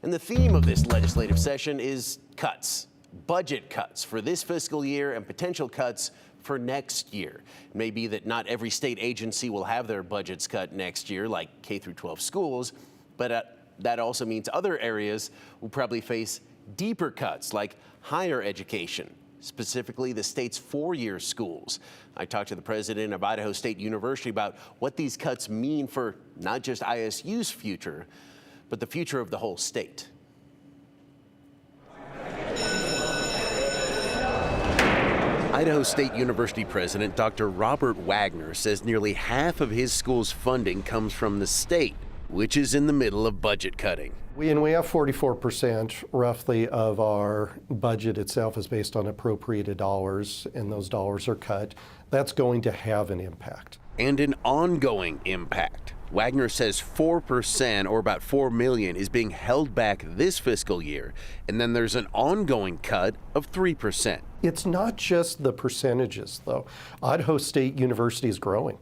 And the theme of this legislative session is cuts, budget cuts for this fiscal year and potential cuts for next year. It may be that not every state agency will have their budgets cut next year, like K through 12 schools, but that also means other areas will probably face deeper cuts, like higher education, specifically the state's four-year schools. I talked to the president of Idaho State University about what these cuts mean for not just ISU's future, but the future of the whole state. Idaho State University President Dr. Robert Wagner says nearly half of his school's funding comes from the state, which is in the middle of budget cutting. We have 44% roughly of our budget itself is based on appropriated dollars, and those dollars are cut. That's going to have an impact. And an ongoing impact. Wagner says 4%, or about $4 million, is being held back this fiscal year, and then there's an ongoing cut of 3%. It's not just the percentages, though. Idaho State University is growing.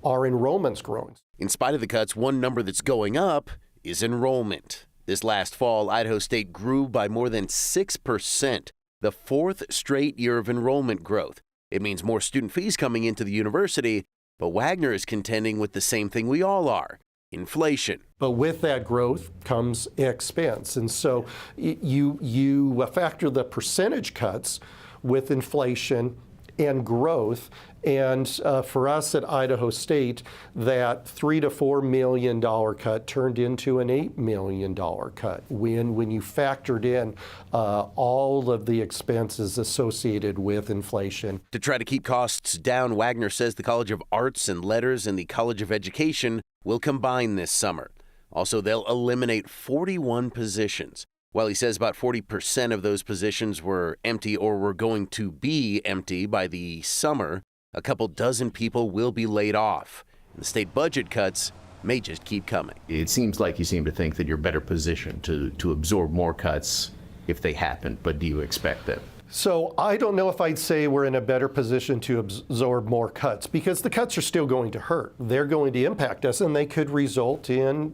Our enrollment's growing. In spite of the cuts, one number that's going up is enrollment. This last fall, Idaho State grew by more than 6%, the fourth straight year of enrollment growth. It means more student fees coming into the university, but Wagner is contending with the same thing we all are: inflation. But with that growth comes expense. And so you factor the percentage cuts with inflation and growth. And for us at Idaho State, that $3 to $4 million cut turned into an $8 million cut when you factored in all of the expenses associated with inflation. To try to keep costs down, Wagner says the College of Arts and Letters and the College of Education will combine this summer. Also, they'll eliminate 41 positions. While he says about 40% of those positions were empty or were going to be empty by the summer, a couple dozen people will be laid off. And the state budget cuts may just keep coming. It seems like you seem to think that you're better positioned to absorb more cuts if they happen, but do you expect that? So I don't know if I'd say we're in a better position to absorb more cuts, because the cuts are still going to hurt. They're going to impact us, and they could result in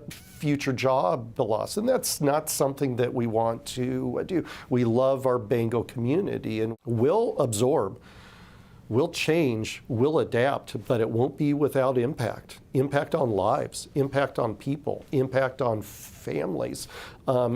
future job loss. And that's not something that we want to do. We love our Bengal community, and we'll absorb. We'll change, we'll adapt, but it won't be without impact. Impact on lives, impact on people, impact on families,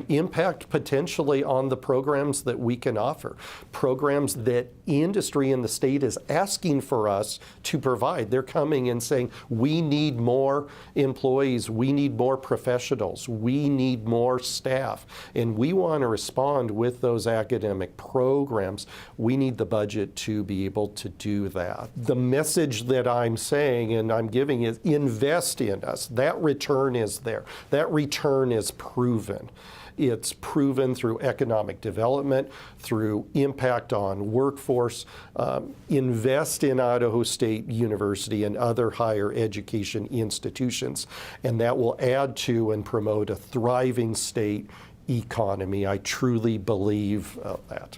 impact potentially on the programs that we can offer, programs that industry in the state is asking for us to provide. They're coming and saying, we need more employees, we need more professionals, we need more staff, and we want to respond with those academic programs. We need the budget to be able to do that. The message that I'm saying and I'm giving is invest in us. That return is there. That return is proven. It's proven through economic development, through impact on workforce. Invest in Idaho State University and other higher education institutions, and that will add to and promote a thriving state economy. I truly believe that.